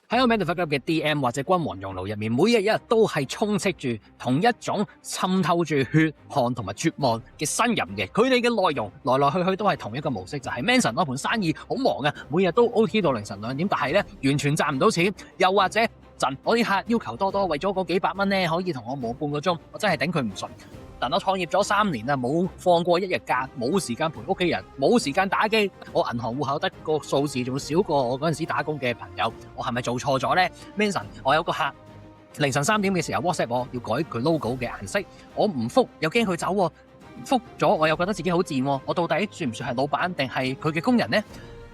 喺我 Mentor 嘅 DM 或者君王熔爐入面，每日都係充斥住同一種滲透住血汗同埋絕望嘅呻吟嘅。佢哋嘅內容來來去去都係同一個模式，就係 Manson 我盤生意好忙啊，每日都 OT 到凌晨2點，但係咧完全賺唔到錢。又或者我啲客要求多，為咗嗰幾百蚊咧可以同我磨半個鐘，我真係頂佢唔順。但我創業咗3年啦，冇放過一日假，冇時間陪屋企人，冇時間打機。我銀行戶口得個數字仲少過我嗰陣時打工嘅朋友，我係咪做錯咗呢？ Manson 我有個客凌晨3點嘅時候 WhatsApp 我要改佢 logo 嘅顏色，我唔覆又驚佢走，覆咗我又覺得自己好賤，我到底算唔算係老闆定係佢嘅工人呢？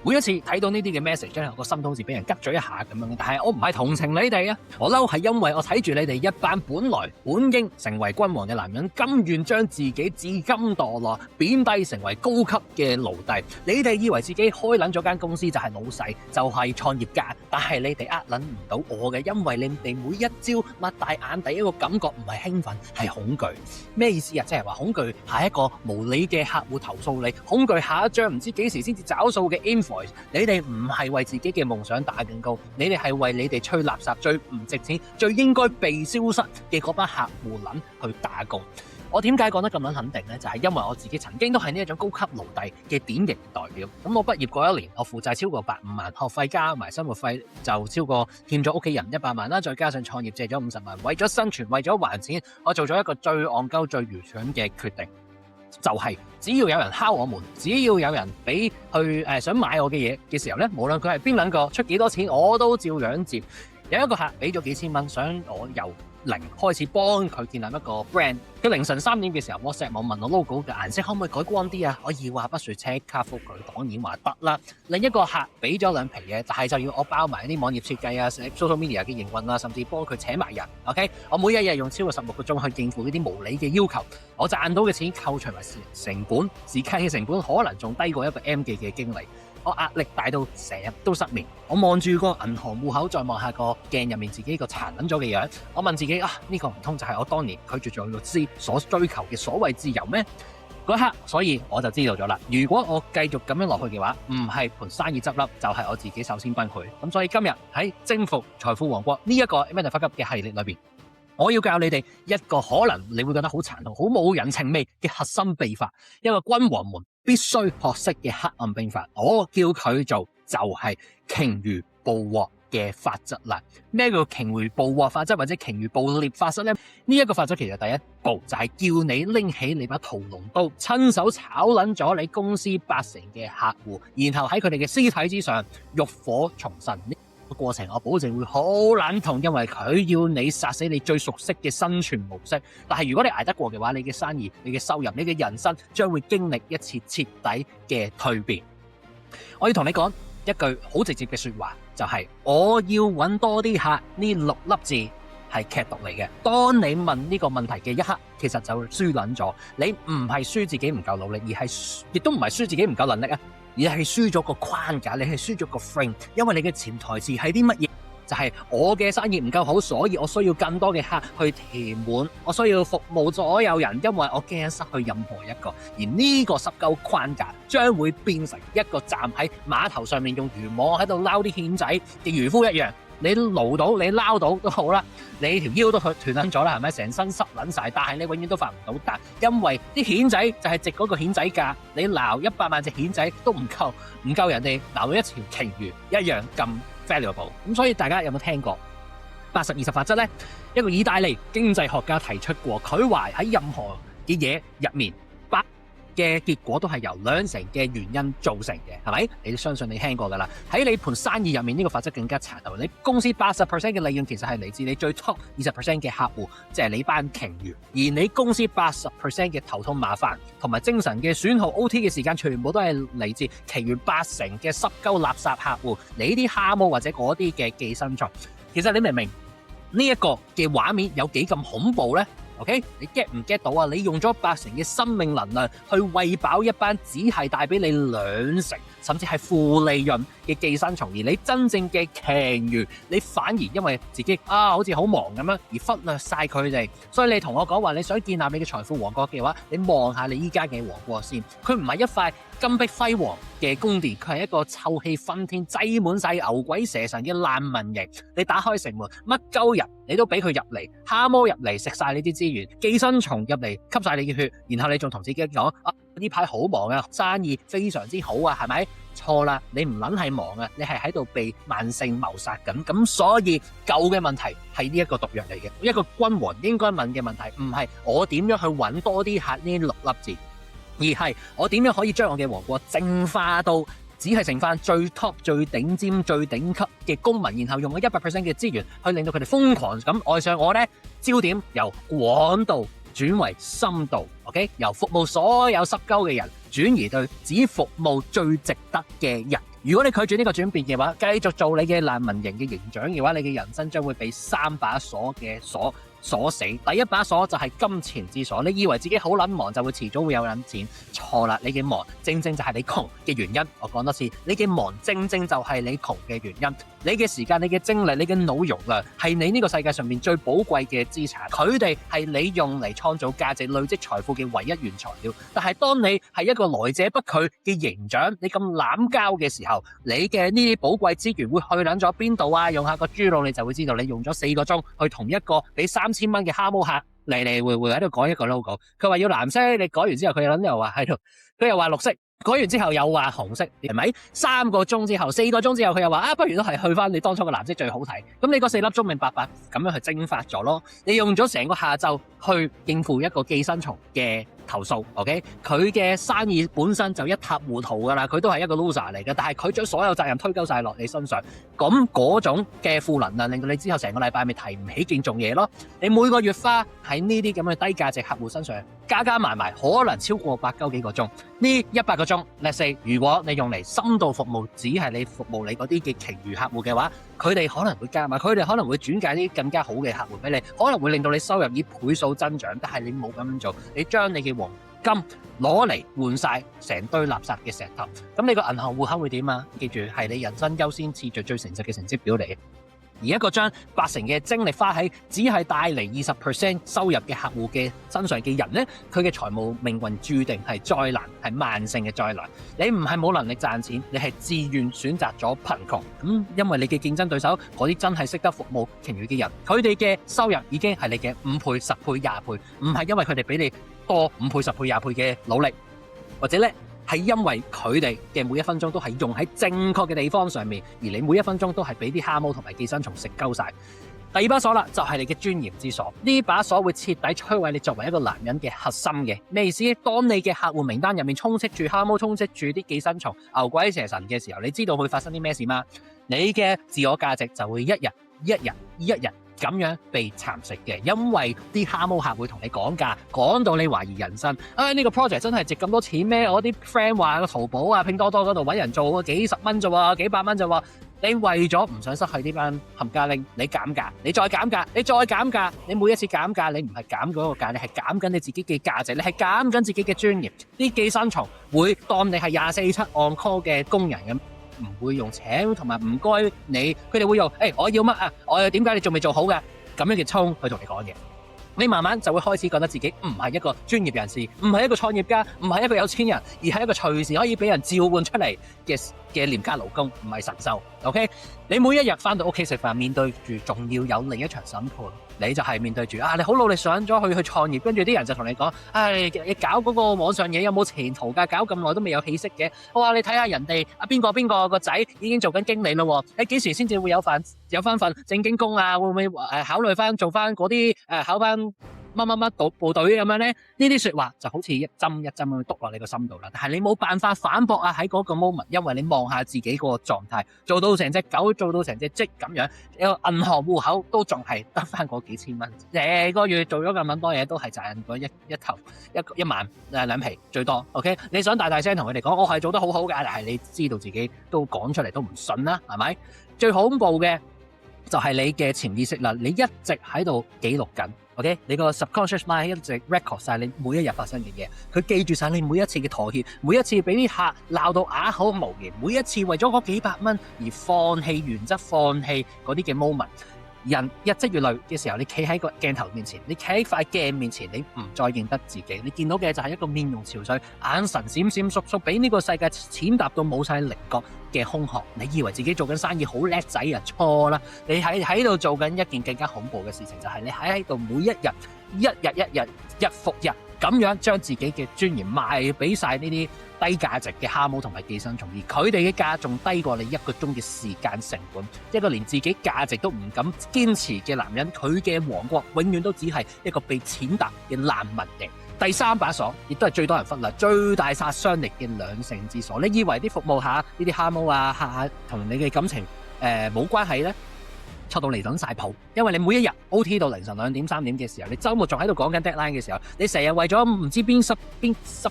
每一次睇到呢啲嘅 message 咧，我個心都好似俾人拮咗一下咁樣。但係我唔係同情你哋啊，我嬲係因為我睇住你哋一班本來本應成為君王嘅男人，甘願將自己至今墮落貶低成為高級嘅奴隸。你哋以為自己開撚咗間公司就係老細，就係創業家，但係你哋撚唔到我嘅，因為你哋每一朝擘大眼第一個感覺唔係興奮，係恐懼。咩意思啊？即係話恐懼下一個無理嘅客戶投訴你，恐懼下一張唔知幾時先至找數嘅 invoice。你哋唔係為自己嘅夢想打緊工，你哋係為你哋吹垃圾最唔值錢、最應該被消失嘅嗰班客戶撚去打工。我點解講得咁撚肯定呢？就係因為我自己曾經都係呢一種高級奴隸嘅典型代表。咁我畢業嗰1年，我負債超過85萬，學費加埋生活費就超過欠咗屋企人100萬啦，再加上創業借咗50萬，為咗生存，為咗還錢，我做咗一個最戇鳩、最愚蠢嘅決定。就係只要有人敲我門，只要有人俾去想買我嘅嘢嘅時候呢，無論佢係邊兩個出幾多錢，我都照樣接。有一個客俾咗幾千蚊，想我由零開始幫佢建立一個 brand。佢凌晨3點嘅時候 WhatsApp 我問我 logo 嘅顏色可唔可以改光啲啊？我二話不說即刻覆佢，當然話得啦。另一個客俾咗2皮嘢，但係就要我包埋啲網頁設計啊、social media 嘅營運啊，甚至幫佢請埋人。OK， 我每一日用超過16個鐘去應付呢啲無理嘅要求，我賺到嘅錢扣除埋成本、時間嘅成本，可能仲低過一個 M 記嘅經理。我壓力大到成日都失眠，我望住個銀行戶口，再望下個鏡入面自己個殘忍咗嘅樣，我問自己呢個唔通就係我當年拒絕做律師所追求嘅所謂自由咩？嗰刻，所以我就知道咗啦。如果我繼續咁樣落去嘅話，唔係盤生意執笠，就係我自己首先崩潰。咁所以今日喺征服財富王國呢一個 Mentor 發急嘅系列裏邊，我要教你哋一個可能你會覺得好殘酷、好冇人情味嘅核心秘法，一個君王們必須學識嘅黑暗兵法。我叫佢做就係鯨魚捕獲嘅法則啦。咩叫鯨魚捕獲法則或者鯨魚捕獵法則呢？呢一個法則其實第一步就係叫你拎起你把屠龍刀，親手炒撚咗你公司80%嘅客戶，然後喺佢哋嘅屍體之上浴火重生。過程我保證會好撚痛，因為佢要你殺死你最熟悉嘅生存模式。但係如果你捱得過嘅話，你嘅生意、你嘅收入、你嘅人生將會經歷一次徹底嘅蛻變。我要同你講一句好直接嘅說話，就係我要揾多啲客。呢6粒字係劇毒嚟嘅。當你問呢個問題嘅一刻，其實就輸撚咗。你唔係輸自己唔夠努力，而係亦都唔係輸自己唔夠能力啊，而係輸咗個框架，你係輸咗個 frame。因為你嘅潛台詞係啲乜嘢？就係我嘅生意唔夠好，所以我需要更多嘅客去填滿，我需要服務所有人，因為我驚失去任何一個。而呢個濕鳩框架將會變成一個站喺碼頭上面用漁網喺度撈啲蜆仔嘅漁夫一樣。你撈到你撈到都好啦，你條腰都斷撚咗啦，係咪？成身濕撚晒，但係你永遠都發唔到達，因為啲蜆仔就係值嗰個蜆仔價。你撈100萬隻蜆仔都唔夠人哋撈到一條鯨魚一樣咁 valuable。咁所以大家有冇聽過80-20法則呢？一個意大利經濟學家提出過，佢話喺任何嘅嘢入面，嘅結果都係由2成嘅原因造成嘅，係咪？你都相信你聽過㗎啦。喺你盤生意入面，呢個法則更加殘酷。你公司80% 嘅利潤其實係嚟自你最 top 20% 嘅客戶，即係你班鯨魚。而你公司80% 嘅頭痛麻煩同埋精神嘅損耗 OT 嘅時間，全部都係嚟自其餘80%嘅濕鳩垃圾客戶。你啲蝦毛或者嗰啲嘅寄生蟲，其實你明唔明呢一個嘅畫面有幾咁恐怖呢？OK， 你 get 唔 get 到啊？你用咗80%嘅生命能量去餵飽一班只係帶俾你2成甚至係負利潤嘅寄生蟲，而你真正嘅鯨魚，你反而因為自己好似好忙咁樣而忽略晒佢哋。所以你同我講話你想建立你嘅財富王國嘅話，你望下你依家嘅王國先，佢唔係一塊金碧輝煌嘅宮殿，佢係一個臭氣熏天、擠滿晒牛鬼蛇神嘅難民營。你打開城門，乜鳩人你都俾佢入嚟，蝦魔入嚟食晒你啲資源，寄生蟲入嚟吸晒你嘅血，然後你仲同自己講啊，呢排好忙啊，生意非常之好啊，係咪？錯啦，你唔撚係忙啊，你係喺度被慢性謀殺緊。咁所以舊嘅問題係呢一個毒藥嚟嘅。一個君王應該問嘅問題唔係我點樣去揾多啲客呢6粒字，而係我點樣可以將我嘅王國淨化到只係剩翻最 top、最頂尖、最頂級嘅公民，然後用咗100% 嘅資源去令到佢哋瘋狂咁愛上我呢。焦點由廣度轉為深度 ，OK？ 由服務所有濕鳩嘅人轉移對只服務最值得嘅人。如果你拒絕呢個轉變嘅話，繼續做你嘅難民營嘅營長嘅話，你嘅人生將會被3把鎖嘅鎖死。第一把鎖就係金錢之鎖，你以為自己好撚忙就會遲早會有撚錢，錯啦！你嘅忙正正就係你窮嘅原因。我講多次，你嘅忙正正就係你窮嘅原因。你嘅時間、你嘅精力、你嘅腦容量係你呢個世界上面最寶貴嘅資產，佢哋係你用嚟創造價值、累積財富嘅唯一原材料。但係當你係一個來者不拒嘅營長，你咁濫交嘅時候，你嘅呢啲寶貴資源會去撚咗邊度啊？用下個豬腦你就會知道，你用咗4個鐘去同一個俾3000蚊嘅蝦毛客嚟嚟回回喺度改一個 logo。佢話要藍色，你改完之後佢又話喺度，佢又話綠色，改完之後又話紅色，係咪？3個鐘之後、4個鐘之後，佢又話啊，不如都係去翻你當初嘅藍色最好睇。咁你嗰4粒鐘咪白白咁樣去蒸發咗咯。你用咗成個下晝去應付一個寄生蟲嘅投訴 ，OK？ 佢嘅生意本身就一塌糊塗噶啦，佢都係一個 loser 嚟嘅，但係佢將所有責任推鳩晒落你身上，咁嗰種嘅負能量令到你之後成個禮拜咪提唔起勁做嘢咯。你每個月花喺呢啲咁嘅低價值客戶身上，加埋可能超過8幾個鐘。呢100個鐘 ，let's say 如果你用嚟深度服務，只係你服務你嗰啲嘅其餘客戶嘅話，佢哋可能會加碼，佢哋可能會轉介啲更加好嘅客戶俾你，可能會令到你收入以倍數增長。但係你冇咁樣做，你將你嘅黃金攞嚟換晒成堆垃圾嘅石頭，咁你個銀行戶口會點啊？記住係你人生優先次序最誠實嘅成績表嚟。而一個將80%嘅精力花喺只係帶嚟20% 收入嘅客戶嘅身上嘅人呢，佢嘅財務命運注定係災難，係慢性嘅災難。你唔係冇能力賺錢，你係自願選擇咗貧窮。因為你嘅競爭對手嗰啲真係識得服務其餘嘅人，佢哋嘅收入已經係你嘅5倍、10倍、20倍，唔係因為佢哋比你多5倍、10倍、20倍嘅努力，或者呢，係因為佢哋嘅每一分鐘都係用喺正確嘅地方上面，而你每一分鐘都係俾啲蝦毛同埋寄生蟲食鳩晒。第二把鎖啦，就係你嘅尊嚴之鎖。呢把鎖會徹底摧毀你作為一個男人嘅核心嘅。咩意思？當你嘅客戶名單入面充斥住蝦毛、充斥住啲寄生蟲、牛鬼蛇神嘅時候，你知道會發生啲咩事嗎？你嘅自我價值就會一日咁樣被蠶食嘅，因為啲蝦毛客會同你講價，講到你懷疑人生。呢個 project 真係值咁多錢咩？我啲 friend 話個淘寶啊、拼多多嗰度揾人做幾十蚊咋喎，幾百蚊咋喎。你為咗唔想失去呢班冚家拎，你減價，你再減價，你再減價，你每一次減價，你唔係減嗰個價，你係減緊你自己嘅價值，你係減緊自己嘅尊嚴。啲寄生蟲會當你係24/7 on call 嘅工人咁。唔會用請同埋唔該你，佢哋會用我要乜啊？我又點解你仲未做好嘅？咁樣嘅衝去同你講嘢，你慢慢就會開始覺得自己唔係一個專業人士，唔係一個創業家，唔係一個有錢人，而係一個隨時可以俾人召喚出嚟嘅廉價勞工，唔係神獸。OK， 你每一日翻到屋企食飯，面對住仲要有另一場審判，你就係面對住你好努力上咗去創業，跟住啲人就同你講，你搞嗰個網上嘢有冇前途㗎？搞咁耐都未有起色嘅。我話你睇下人哋邊個個仔已經做緊經理咯，你幾時先至會有翻份正經工啊？會唔會考慮翻做翻嗰啲考翻乜部隊咁樣咧？呢啲說話就好似一針一針咁篤落你個心度啦。但係你冇辦法反駁喺嗰個 moment， 因為你望下自己個狀態，做到成隻狗，做到成隻積咁樣，個銀行戶口都仲係得翻嗰幾千蚊。成個月做咗咁多嘢，都係賺嗰一萬兩皮最多。OK， 你想大聲同佢哋講，我係做得好好㗎，但係你知道自己都講出嚟都唔信啦，係咪？最恐怖嘅就係你嘅潛意識啦，你一直喺度記錄緊。OK， 你個 subconscious mind 一直 record 晒你每一日發生嘅嘢，佢記住晒你每一次嘅妥協，每一次俾啲客鬧到啞口無言，每一次為咗嗰幾百蚊而放棄原則、放棄嗰啲嘅 moment。人日積月累嘅時候，你企喺個鏡頭面前，你企喺塊鏡面前，你唔再認得自己，你見到嘅就係一個面容憔悴、眼神閃閃縮縮，俾呢個世界踐踏到冇晒稜角嘅空殼。你以為自己做緊生意好叻仔啊？錯啦！你喺度做緊一件更加恐怖嘅事情，就係你喺度每一日、一日、日復日咁樣將自己嘅尊嚴賣俾晒呢啲低價值嘅蛤蟆同埋寄生蟲，而佢哋嘅價仲低過你1個鐘嘅時間成本。一個連自己價值都唔敢堅持嘅男人，佢嘅王國永遠都只係一個被踐踏嘅難民營。第3把鎖亦都係最多人忽略、最大殺傷力嘅兩性之鎖。你以為啲服務下呢啲蛤蟆啊下同你嘅感情冇關係呢？錯到離等晒譜，因為你每一日 OT 到凌晨2點3點嘅時候，你週末仲喺度講緊 deadline 嘅時候，你成日為咗唔知邊濕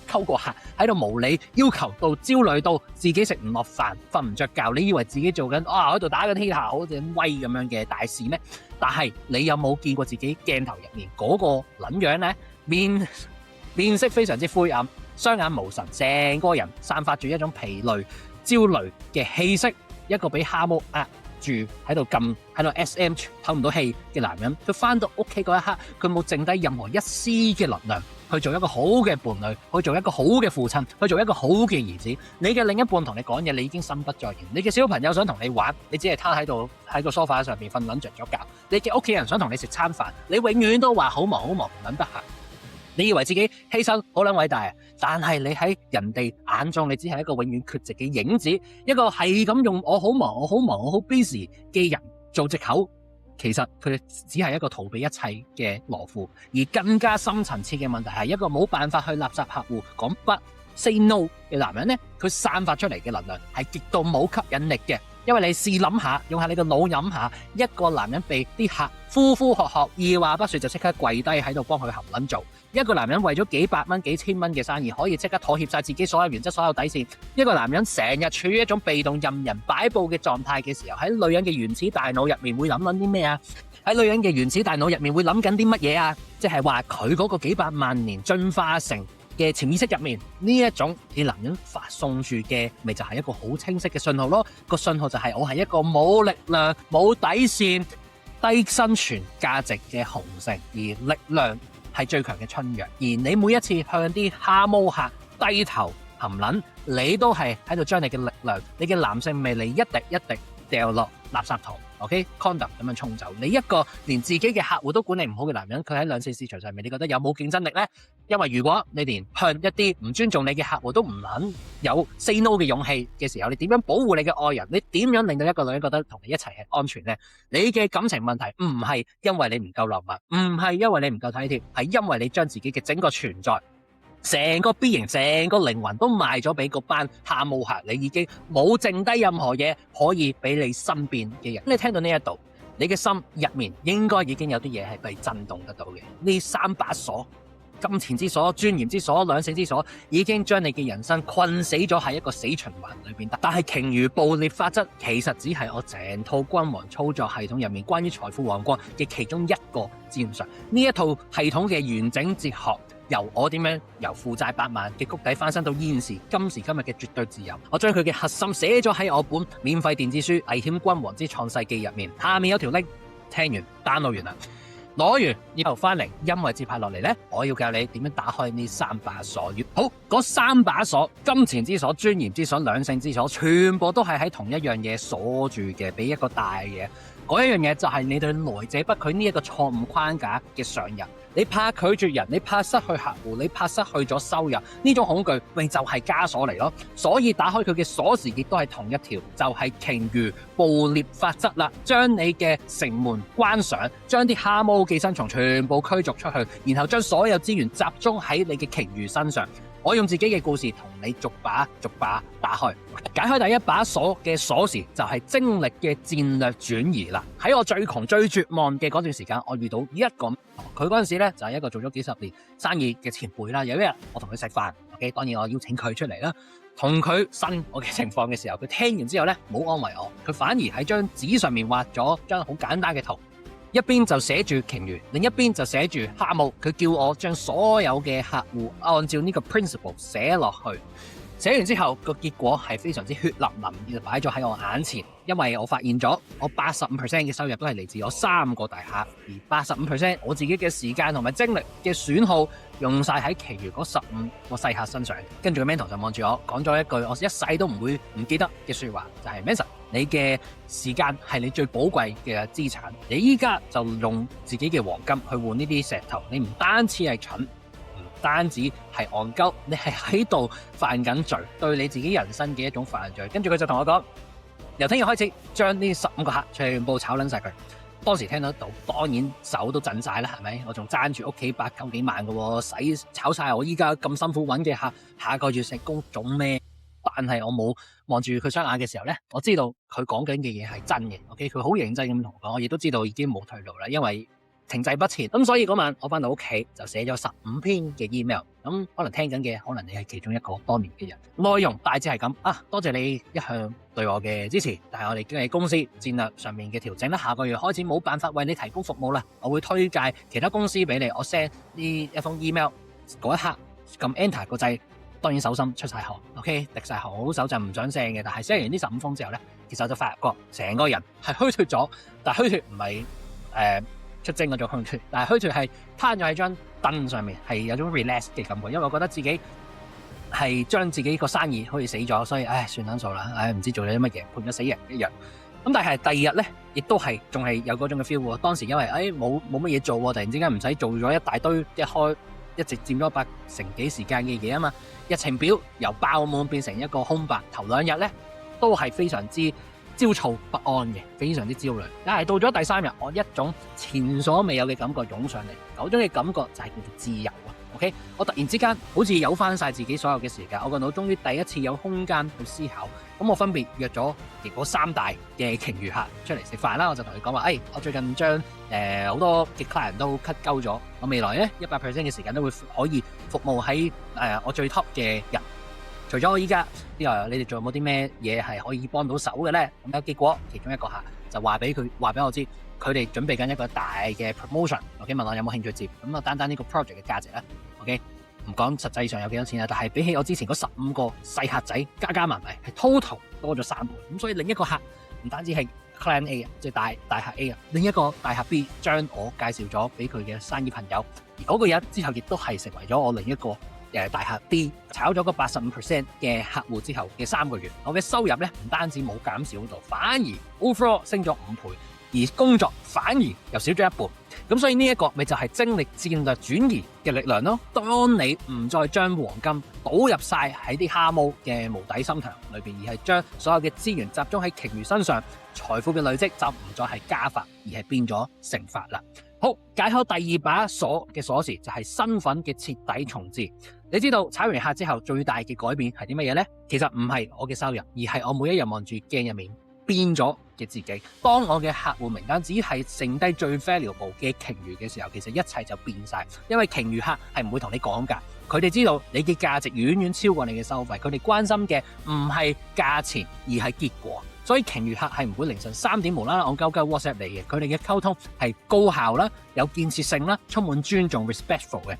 溝個客喺度無理要求到焦慮到自己食唔落飯、瞓唔着覺，你以為自己做緊喺度打緊 T 下好似威咁樣嘅大事咩？但係你有冇見過自己鏡頭入面嗰個撚樣呢？面色非常之灰暗，雙眼無神，成個人散發住一種疲累、焦慮嘅氣息，一個俾蛤蟆住喺度喺度 SM 透唔到氣嘅男人，佢翻到屋企嗰一刻，佢冇剩低任何一絲嘅能量去做一個好嘅伴侶，去做一個好嘅父親，去做一個好嘅兒子。你嘅另一半同你講嘢，你已經心不在焉；你嘅小朋友想同你玩，你只係攤喺度喺個梳化上面瞓撚着咗覺；你嘅屋企人想同你食餐飯，你永遠都話好忙，唔撚得閒。你以為自己犧牲好撚偉大，但係你喺人哋眼中，你只係一個永遠缺席嘅影子，一個係咁用我好忙、我好busy 嘅人做藉口。其實佢只係一個逃避一切嘅懦夫，而更加深層次嘅問題係一個冇辦法去垃圾客戶講不 say no 嘅男人呢，佢散發出嚟嘅能量係極度冇吸引力嘅。因為你試諗下，用下你個腦諗下，一個男人被啲客呼呼喝喝，二話不說就即刻跪低喺度幫佢含撚做。一個男人為咗幾百蚊、幾千蚊嘅生意，可以即刻妥協晒自己所有原則、所有底線。一個男人成日處於一種被動、任人擺佈嘅狀態嘅時候，喺女人嘅原始大腦入面會諗啲咩啊？喺女人嘅原始大腦入面會諗緊啲乜嘢啊？即係話佢嗰個幾百萬年進化成嘅潛意識入面，呢一種你男人發送住嘅，咪就係一個好清晰嘅信號咯。個信號就係我係一個冇力量、冇底線、低生存價值嘅雄性，而力量係最強嘅春藥。而你每一次向啲蛤蟆客低頭含撚，你都係喺度將你嘅力量、你嘅男性魅力一滴一滴掉落垃圾桶。OK，condom 咁樣沖走。你一個連自己嘅客戶都管理唔好嘅男人，佢喺兩性市場上面，你覺得有冇競爭力呢？因為如果你連向一啲唔尊重你嘅客戶都唔肯有 say no 嘅勇氣嘅時候，你點樣保護你嘅愛人？你點樣令到一個女人覺得同你一齊係安全呢？你嘅感情問題唔係因為你唔夠浪漫，唔係因為你唔夠體貼，係因為你將自己嘅整個存在、成個 B 型、成個靈魂都賣咗俾嗰班蛤蟆客，你已經冇剩低任何嘢可以俾你身邊嘅人。你聽到呢一度，你嘅心入面應該已經有啲嘢係被震動得到嘅。呢3把鎖，金錢之鎖、尊嚴之鎖、兩性之鎖，已經將你嘅人生困死咗喺一個死循環裏邊。但係鯨魚捕獵法則其實只係我成套君王操作系統入面關於財富王國嘅其中一個戰術。呢一套系統嘅完整哲學，由我點樣由負債百萬嘅谷底翻身到現時今時今日嘅絕對自由，我將佢嘅核心寫咗喺我本免費電子書《危險君王之創世記》入面。下面有條 link， 聽完 download 完啦，攞完以後翻嚟，因為接下落嚟呢，我要教你點樣打開呢3把鎖。好，嗰3把鎖，金錢之鎖、尊嚴之鎖、兩性之鎖，全部都係喺同一樣嘢鎖住嘅，俾一個大嘅。嗰一樣嘢就係你對來者不拒呢一個錯誤框架嘅上癮。你怕拒絕人，你怕失去客戶，你怕失去咗收入，呢種恐懼咪就係枷鎖嚟咯。所以打開佢嘅鎖匙亦都係同一條，就係鯨魚捕獵法則啦。將你嘅城門關上，將啲蛤蟆寄生蟲全部驅逐出去，然後將所有資源集中喺你嘅鯨魚身上。我用自己嘅故事同你逐把逐把打開，解開第一把鎖嘅鎖匙就係精力嘅戰略轉移啦。喺我最窮最絕望嘅嗰段時間，我遇到一個佢嗰陣時咧就係一個做咗幾十年生意嘅前輩啦。有一日我同佢食飯，OK， 當然我邀請佢出嚟啦，同佢呻我嘅情況嘅時候，佢聽完之後咧冇安慰我，佢反而喺張紙上面畫咗張好簡單嘅圖。一邊就寫住鯨魚，另一邊就寫住蛤蟆。佢叫我將所有嘅客戶按照呢個 principle 寫落去。寫完之後個結果係非常之血淋淋，就擺咗喺我眼前，因為我發現咗我85%嘅收入都係嚟自我3個大客，而85%我自己嘅時間同埋精力嘅損耗用晒喺其餘嗰15個細客身上。跟住個 mentor 就望住我講咗一句我一世都唔會唔記得嘅說話，就係 Manson， 你嘅時間係你最寶貴嘅資產，你依家就用自己嘅黃金去換呢啲石頭，你唔單止係蠢，單止係戇鳩，你係喺度犯緊罪，對你自己人生嘅一種犯罪。跟住佢就同我講，由聽日開始將呢15個客全部炒撚晒佢。當時聽得到，當然手都震晒啦，係咪？我仲爭住屋企8九幾萬嘅，使炒晒我依家咁辛苦揾嘅客，下個月成功做咩？但係我冇望住佢雙眼嘅時候呢，我知道佢講緊嘅嘢係真嘅。OK， 佢好認真咁同我講，我亦都知道已經冇退路啦，因為停滯不前。咁所以嗰晚我翻到屋企就寫咗15篇嘅 email。咁可能聽緊嘅，可能你係其中一個當年嘅人。內容大致係咁啊，多謝你一向對我嘅支持，但係我哋嘅公司戰略上面嘅調整咧，下個月開始冇辦法為你提供服務啦。我會推介其他公司俾你。我 send 呢一封 email 嗰一刻撳 enter 個掣，當然手心出晒汗 ，OK， 滴晒汗，好手震唔想聲嘅。但係 send 完呢15封之後咧，其實就發覺成個人係虛脫咗，但係虛脫唔係出征嗰種虛脫，但係虛脫係攤咗喺張凳上面，係有種 relax 嘅感覺。因為我覺得自己係將自己個生意好似死咗，所以算撚數啦，唔知做咗啲乜嘢，判咗死人一樣。咁但係第二日咧，亦都係仲係有嗰種嘅 feel 喎。當時因為冇乜嘢做喎，突然之間唔使做咗一大堆一直佔咗80%幾時間嘅嘢啊嘛，日程表由爆滿變成一個空白。頭2日咧都係非常之焦躁不安嘅，非常之焦慮。但係到咗第3日，我一種前所未有嘅感覺湧上嚟，嗰種嘅感覺就係叫做自由啊。OK， 我突然之間好似有翻晒自己所有嘅時間，我個腦終於第一次有空間去思考。咁我分別約咗嗰3大嘅鯨魚客出嚟食飯啦。我就同佢講話，我最近將好多嘅 client 都 cut 鳩咗，我未來咧100% 嘅時間都會可以服務喺我最 top 嘅人。除咗我依家之外，你哋仲有冇啲咩嘢係可以幫到手嘅咧？咁結果其中一個客就話俾我知，佢哋準備緊一個大嘅 promotion。OK， 問我有冇興趣接。咁啊，單單呢個 project 嘅價值咧 ，OK， 唔講實際上有幾多錢啦，但係比起我之前嗰15個細客仔加埋係 total 多咗3倍。咁所以另一個客唔單止係 client A 即係大客 A 啊，另一個大客 B 將我介紹咗俾佢嘅生意朋友，而嗰個人之後亦都係成為咗我另一個大客 D。炒咗個85% 嘅客戶之後嘅3個月，我嘅收入咧唔單止冇減少到，反而 overall 升咗5倍，而工作反而又少咗1半。咁所以呢一個咪就係精力戰略轉移嘅力量咯。當你唔再將黃金倒入晒喺啲蝦毛嘅無底深潭裏邊，而係將所有嘅資源集中喺鯨魚身上，財富嘅累積就唔再係加法，而係變咗乘法啦。好，解開第2把鎖嘅鎖匙就係身份嘅徹底重置。你知道炒完客之後最大嘅改變係啲乜嘢呢？其實唔係我嘅收入，而係我每一日望住鏡入面變咗嘅自己。當我嘅客戶名單只係剩低最 valuable 嘅鯨魚嘅時候，其實一切就變晒。因為鯨魚客係唔會同你講價，佢哋知道你嘅價值遠遠超過你嘅收費，佢哋關心嘅唔係價錢而係結果。所以鯨魚客係唔會凌晨3點無啦啦戇鳩鳩 WhatsApp 你嘅，佢哋嘅溝通係高效啦、有建設性啦、充滿尊重 respectful 嘅。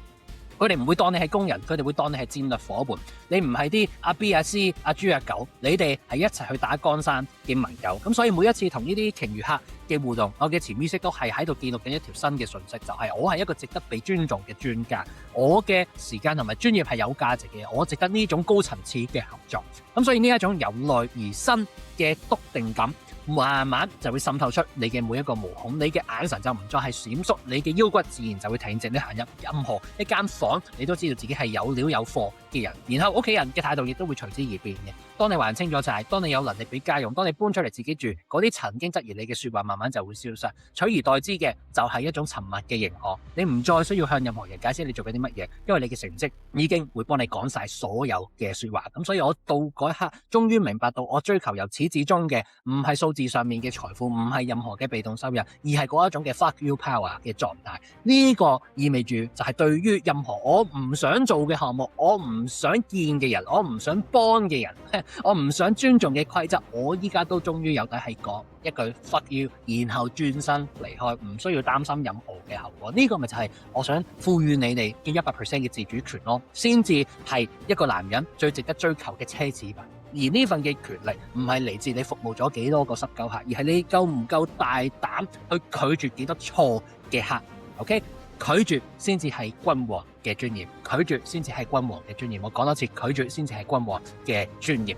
佢哋唔會當你係工人，佢哋會當你係戰略夥伴。你唔係啲阿 B 阿 C 阿豬阿狗，你哋係一齊去打江山嘅盟友。咁所以每一次同呢啲鯨魚客嘅互動，我嘅潛意識都係喺度記錄緊一條新嘅訊息，就係我係一個值得被尊重嘅專家，我嘅時間同埋專業係有價值嘅，我值得呢種高層次嘅合作。咁所以呢一種由內而生嘅篤定感，慢慢就會滲透出你嘅每一個毛孔，你嘅眼神就唔再係閃縮，你嘅腰骨自然就會挺直。你行入任何一間房，你都知道自己係有料有貨嘅人，然後屋企人嘅態度亦都會隨之而變嘅。當你還清咗債，當你有能力俾家用，當你搬出嚟自己住，嗰啲曾經質疑你嘅說話慢慢就會消失，取而代之嘅就係一種沉默嘅認可。你唔再需要向任何人解釋你做緊啲乜嘢，因為你嘅成績已經會幫你講晒所有嘅說話。咁所以我到嗰一刻終於明白到，我追求由始至終嘅唔係數字上面嘅財富，唔係任何嘅被動收入，而係嗰一種嘅 fuck you power 嘅狀態。呢個意味住就係對於任何我唔想做嘅項目，我唔想見嘅人，我唔想幫嘅人，我唔想尊重嘅規則，我依家都終於有底係講一句 fuck you， 然後轉身離開，唔需要擔心任何嘅後果。呢個咪就係我想賦予你哋嘅100% 嘅自主權咯，先至係一個男人最值得追求嘅奢侈品。而呢份嘅權力唔係嚟自你服務咗幾多個濕鳩客，而係你夠唔夠大膽去拒絕幾多錯嘅客。OK， 拒絕先至係君王嘅尊嚴，拒絕先至係君王嘅尊嚴。我講多次，拒絕先至係君王嘅尊嚴。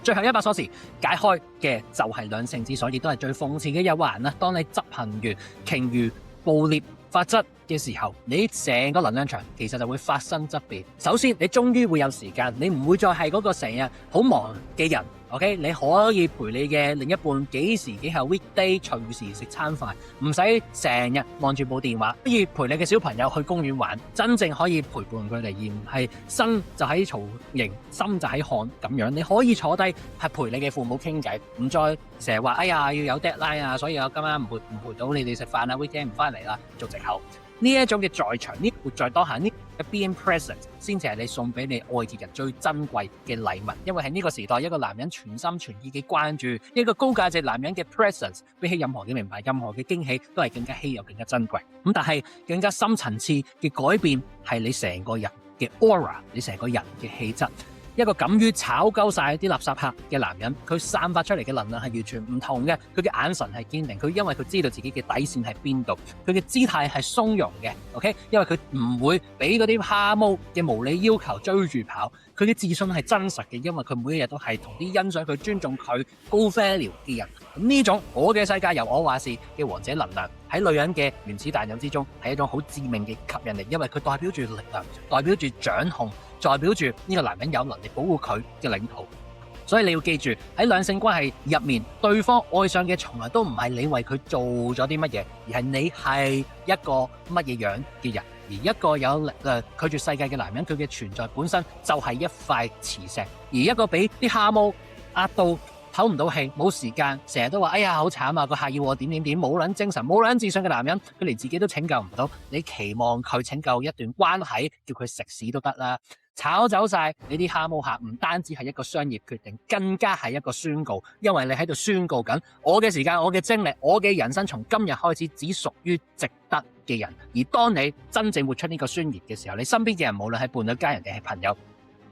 最後一把鎖匙解開嘅就係兩性之鎖，亦都係最諷刺嘅一環啦。當你執行完鯨魚捕獵法則嘅時候，你成個能量場其實就會發生質變。首先，你終於會有時間，你唔會再係嗰個成日好忙嘅人。OK， 你可以陪你嘅另一半幾時幾後 weekday 隨時食餐飯，唔使成日望住部電話，可以陪你嘅小朋友去公園玩，真正可以陪伴佢哋，而唔係身就喺曹營，心就喺漢咁樣。你可以坐低係陪你嘅父母傾偈，唔再成日話哎呀要有 deadline 啊，所以我今晚唔陪到你哋食飯啊 weekend 唔翻嚟啦，做藉口。呢一種嘅在場，呢活在當下，呢嘅 being present 先至係你送俾你愛嘅人最珍貴嘅禮物。因為喺呢個時代，一個男人全心全意嘅關注，一個高價值男人嘅 presence， 比起任何嘅名牌、任何嘅驚喜，都係更加稀有、更加珍貴。咁但係更加深層次嘅改變係你成個人嘅 aura， 你成個人嘅氣質。一個敢於炒鳩晒啲垃圾客嘅男人，佢散發出嚟嘅能量係完全唔同嘅。佢嘅眼神係堅定，佢因為佢知道自己嘅底線喺邊度，佢嘅姿態係鬆容嘅。OK， 因為佢唔會俾嗰啲蝦毛嘅無理要求追住跑。佢嘅自信係真實嘅，因為佢每一日都係同啲欣賞佢、尊重佢、高 value 嘅人。咁呢種我嘅世界由我話事嘅王者能量，喺女人嘅原始大腦之中係一種好致命嘅吸引力，因為佢代表住力量，代表住掌控，代表住呢個男人有能力保護佢嘅領土。所以你要記住，喺兩性關係入面，對方愛上嘅從來都唔係你為佢做咗啲乜嘢，而係你係一個乜嘢樣嘅人。而一個有力拒絕世界嘅男人，佢嘅存在本身就係一塊磁石。而一個俾啲蝦毛壓到唞唔到氣，冇時間，成日都話哎呀好慘啊，個客要我點點點，冇撚精神，冇撚自信嘅男人，佢連自己都拯救唔到，你期望佢拯救一段關係，叫佢食屎都得啦。炒走晒你啲蝦毛客，唔單止係一個商業決定，更加係一個宣告，因為你喺度宣告緊我嘅時間、我嘅精力、我嘅人生從今日開始只屬於值得嘅人。而當你真正活出呢個宣言嘅時候，你身邊嘅人無論係伴侶、家人定係朋友，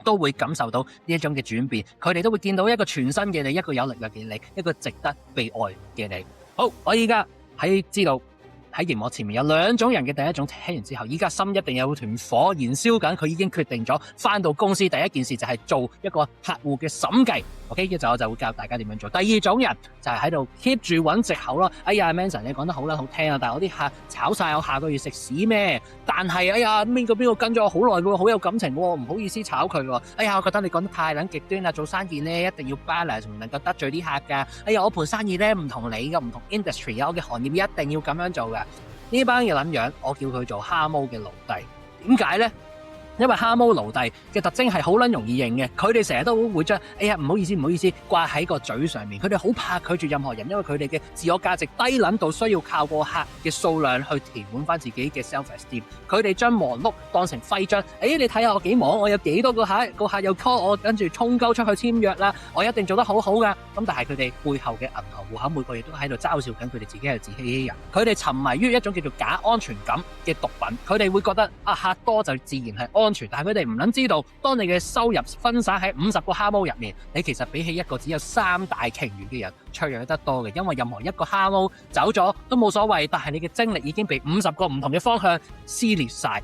都會感受到呢一種嘅轉變，佢哋都會見到一個全新嘅你，一個有力量嘅你，一個值得被愛嘅你。好，我依家喺知道喺熒幕前面有兩種人嘅第一種聽完之後，依家心一定有團火燃燒緊，佢已經決定咗返到公司第一件事就係做一個客戶嘅審計。OK， 一陣我就會教大家點樣做。第二種人就係喺度 keep 住揾藉口咯。哎呀 Manson 你講得好啦，好聽啊，但係我啲客炒晒，我下個月食屎咩？但係哎呀邊個跟咗我好耐喎，好有感情喎，唔好意思炒佢喎。哎呀我覺得你講得太撚極端啦，做生意咧一定要 balance，唔能夠得罪啲客㗎。哎呀我盤生意咧唔同你嘅，唔同 industry 啊，我嘅行業一定要咁樣做㗎。呢班嘅撚樣，我叫佢做蝦毛嘅奴隸。點解咧？因為蝦毛奴隸嘅特徵係好撚容易認嘅，佢哋成日都會將哎呀唔好意思唔好意思掛喺個嘴上面，佢哋好怕拒絕任何人，因為佢哋嘅自我價值低撚到需要靠個客嘅數量去填滿翻自己嘅 self-esteem。佢哋將忙碌當成徽章，你睇下我幾忙，我有幾多個客又 call 我，跟住衝鳩出去簽約啦，我一定做得好好噶。咁但係佢哋背後嘅銀行戶口每個月都喺度嘲笑緊佢哋自己係自欺欺人。佢哋沉迷於一種叫做假安全感嘅毒品，佢哋會覺得客多就自然係安全，但係佢哋唔諗知道，當你嘅收入分散喺50個蝦毛入面，你其實比起一個只有3大鯨魚嘅人脆弱得多嘅。因為任何一個蝦毛走咗都冇所謂，但係你嘅精力已經被50個唔同嘅方向撕裂晒，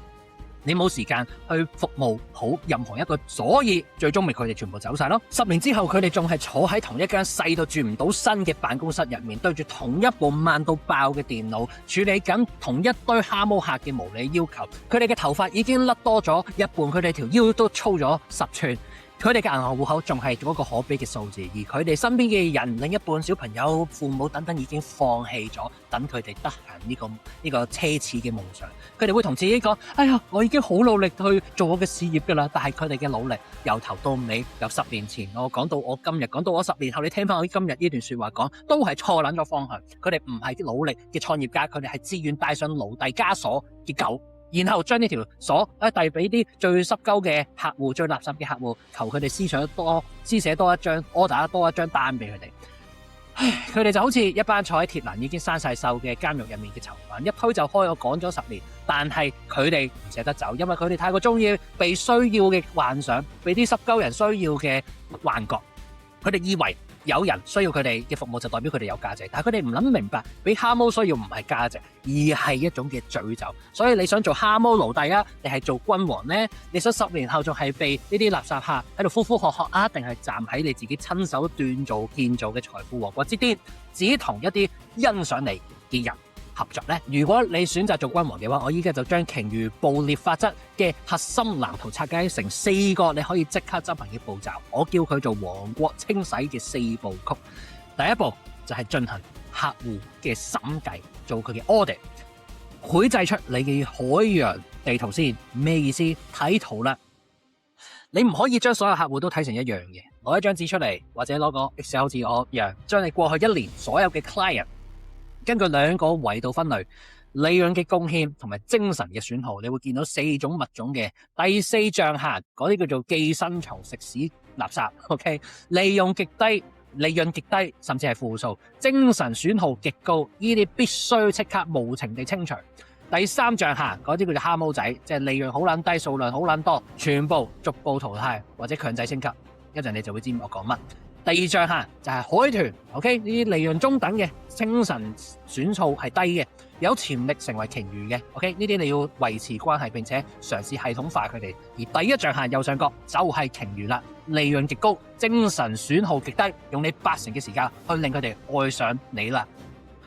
你冇時間去服務好任何一個，所以最終咪佢哋全部走晒咯。10年之後，佢哋仲係坐喺同一間細到住唔到身嘅辦公室入面，對住同一部慢到爆嘅電腦，處理緊同一堆蝦毛客嘅無理要求。佢哋嘅頭髮已經甩多咗一半，佢哋條腰都粗咗10寸。佢哋嘅銀行戶口仲係嗰個可悲嘅數字，而佢哋身邊嘅人、另一半、小朋友、父母等等已經放棄咗，等佢哋得閒呢個奢侈嘅夢想。佢哋會同自己講：哎呀，我已經好努力去做我嘅事業㗎啦。但係佢哋嘅努力由頭到尾，由10年前我講到我今日，講到我10年後，你聽翻我今日呢段説話講，都係錯撚咗方向。佢哋唔係努力嘅創業家，佢哋係自願帶上奴隸枷鎖嘅狗。然後將呢條鎖遞俾啲最濕鳩嘅客戶、最垃圾嘅客戶，求佢哋施寫多一張 order 多一張單俾佢哋。唉，佢哋就好似一班坐喺鐵欄已經生晒鏽嘅監獄入面嘅囚犯，一推就開，我趕咗10年，但係佢哋唔捨得走，因為佢哋太過中意被需要嘅幻想，被啲濕鳩人需要嘅幻覺。佢哋以為有人需要佢哋嘅服務就代表佢哋有價值，但係佢哋唔諗明白，俾蝦毛需要唔係價值，而係一種嘅詛咒。所以你想做蝦毛奴隸啊，定係做君王呢？你想10年後仲係被呢啲垃圾客喺度呼呼喝喝啊，定係站喺你自己親手鍛造建造嘅財富王國之巔，只同一啲欣賞你嘅人合作呢？如果你選擇做君王嘅話，我依家就將鯨魚捕獵法則嘅核心藍圖拆解成4個你可以即刻執行嘅步驟，我叫佢做王國清洗嘅4部曲。第一步就係進行客戶嘅審計，做佢嘅 audit， 繪製出你嘅海洋地圖先。咩意思？睇圖啦，你唔可以將所有客戶都睇成一樣嘅，攞一張紙出嚟，或者攞個 Excel 字我一樣，將你過去1年所有嘅 client根據2個維度分類，利潤嘅貢獻同埋精神嘅損耗，你會見到4種物種嘅第4象限，嗰啲叫做寄生蟲、食屎垃圾。OK， 利潤極低，甚至係負數，精神損耗極高，呢啲必須即刻無情地清除。第3象限嗰啲叫做蝦毛仔，即係利潤好撚低，數量好撚多，全部逐步淘汰或者強制升級。一陣你就會知我講乜。第2象限就係海豚 ，OK， 呢啲利潤中等嘅，精神損耗係低嘅，有潛力成為鯨魚嘅 ，OK， 呢啲你要維持關係並且嘗試系統化佢哋。而第1象限右上角就係鯨魚啦，利潤極高，精神損耗極低，用你80%嘅時間去令佢哋愛上你啦。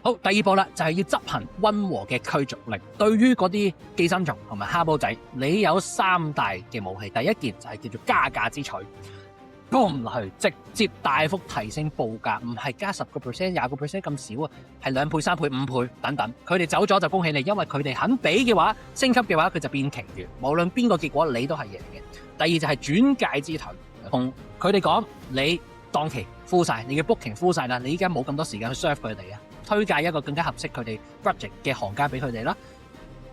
好，第2步啦，就係要執行溫和嘅驅逐令。對於嗰啲寄生蟲同埋蝦毛仔，你有3大嘅武器。第一件就係叫做加價之錘。boom 落去，直接大幅提升報價，唔係加10%、20% 咁少啊，係2倍、3倍、5倍等等。佢哋走咗就恭喜你，因為佢哋肯俾嘅話，升級嘅話，佢就變鯨魚。無論邊個結果，你都係贏嘅。第2就係轉介之盾，同佢哋講你檔期 full 晒，你嘅 booking full 晒啦，你依家冇咁多時間去 serve 佢哋啊，推介一個更加合適佢哋 budget 嘅行家俾佢哋啦。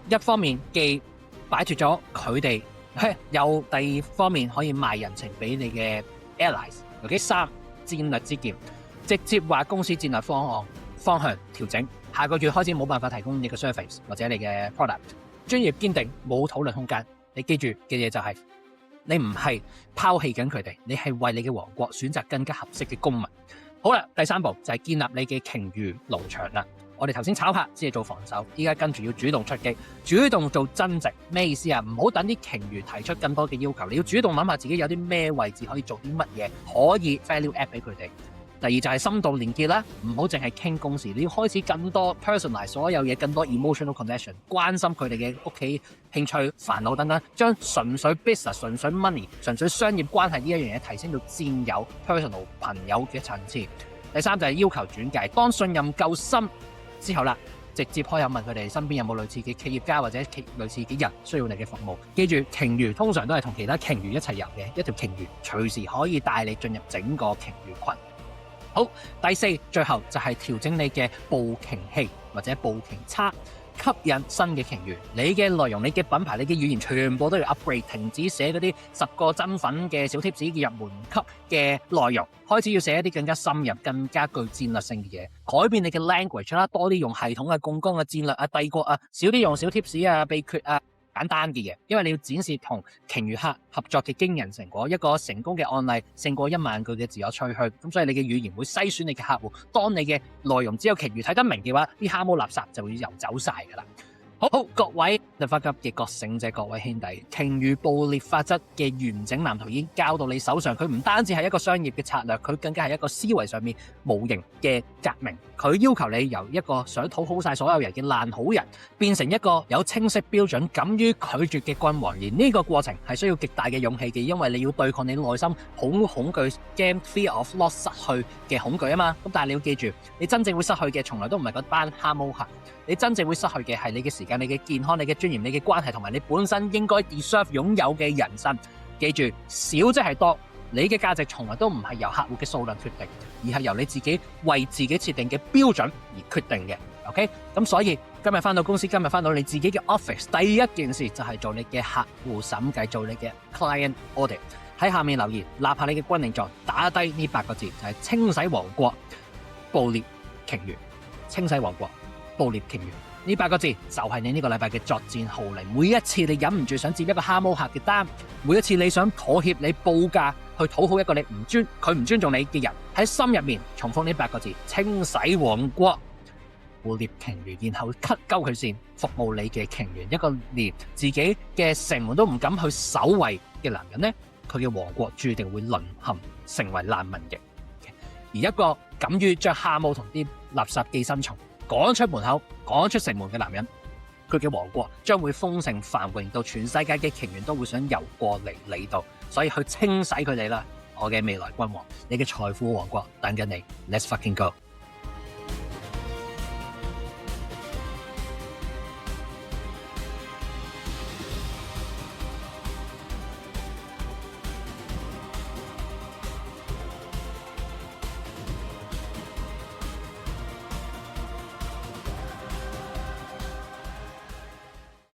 一方面既擺脫咗佢哋，有第2方面可以賣人情俾你嘅allies。OK， 3戰略之劍，直接話公司戰略方向調整，下個月開始冇辦法提供你嘅 service 或者你嘅 product， 專業堅定，冇討論空間。你記住嘅嘢就係，你唔係拋棄緊佢哋，你係為你嘅王國選擇更加合適嘅公民。好啦，第3步就係建立你嘅鯨魚農場啦。我哋頭先炒客只係做防守，依家跟住要主動出擊，主動做增值。咩意思啊？唔好等啲鯨魚提出更多嘅要求，你要主動諗下自己有啲咩位置可以做啲乜嘢，可以 value add 俾佢哋。第2就係深度連結啦，唔好淨係傾公事，你要開始更多 personalize 所有嘢，更多 emotional connection， 關心佢哋嘅屋企興趣、煩惱等等，將純粹 business、純粹 money、純粹商業關係呢一樣嘢提升到戰友 personal 朋友嘅層次。第3就係要求轉介，當信任夠深之後啦，直接開口問佢哋身邊有冇類似嘅企業家或者類似嘅人需要你嘅服務。記住，鯨魚通常都係同其他鯨魚一齊遊嘅，一條鯨魚隨時可以帶你進入整個鯨魚群。好，第4最後就係調整你嘅捕鯨器或者捕鯨叉，吸引新嘅鯨魚。你嘅內容、你嘅品牌、你嘅語言全部都要 upgrade， 停止寫嗰啲10個真粉嘅小貼士嘅入門級嘅內容，開始要寫一啲更加深入、更加具戰略性嘅嘢，改變你嘅 language 啦，多啲用系統嘅槓桿嘅戰略啊、帝國啊，少啲用小貼士啊、秘訣啊。簡單嘅嘢，因為你要展示同鯨魚客合作嘅驚人成果，一個成功嘅案例勝過1萬句嘅自我吹噓，咁所以你嘅語言會篩選你嘅客戶。當你嘅內容只有鯨魚睇得明嘅話，啲蝦毛垃圾就會游走晒㗎啦。好，各位立法級嘅覺醒者，各位兄弟，鯨魚捕獵法則嘅完整藍圖已經交到你手上。佢唔單止係一個商業嘅策略，佢更加係一個思維上面無形嘅革命。佢要求你由一個想討好晒所有人嘅爛好人，變成一個有清晰標準、敢於拒絕嘅君王。而呢個過程係需要極大嘅勇氣嘅，因為你要對抗你內心好恐懼 （game fear of loss） 失去嘅恐懼啊嘛。咁但係你要記住，你真正會失去嘅從來都唔係嗰班蛤蟆客，你真正會失去嘅係你嘅時間、你嘅健康、你嘅尊嚴、你嘅關係同埋你本身應該 deserve 擁有嘅人生。記住，少即係多，你嘅價值從來都唔係由客戶嘅數量決定，而係由你自己為自己設定嘅標準而決定嘅。OK， 咁所以今日返到公司，今日返到你自己嘅 office， 第一件事就係做你嘅客戶審計，做你嘅 client audit。喺下面留言，立下你嘅軍令狀，打低呢8個字，就係清洗王國，捕獵鯨魚。清洗王國，捕獵鯨魚。呢8個字就係你呢個禮拜嘅作戰號令。每一次你忍唔住想接一個蛤蟆客嘅單，每一次你想妥協、你報價去討好一個佢唔尊重你嘅人，喺心入面重複呢8個字：清洗王國，捕獵鯨魚，然後 cut 鳩佢先，服務你嘅鯨魚。一個連自己嘅城門都唔敢去守衛嘅男人呢，佢嘅王國注定會淪陷，成為難民嘅。而一個敢於將蛤蟆同啲垃圾寄生蟲趕出門口、趕出城門嘅男人，佢嘅王國將會豐盛繁榮到全世界嘅鯨員都會想游過嚟你度，所以去清洗佢哋啦！我嘅未來君王，你嘅財富王國等緊你 ，Let's fucking go！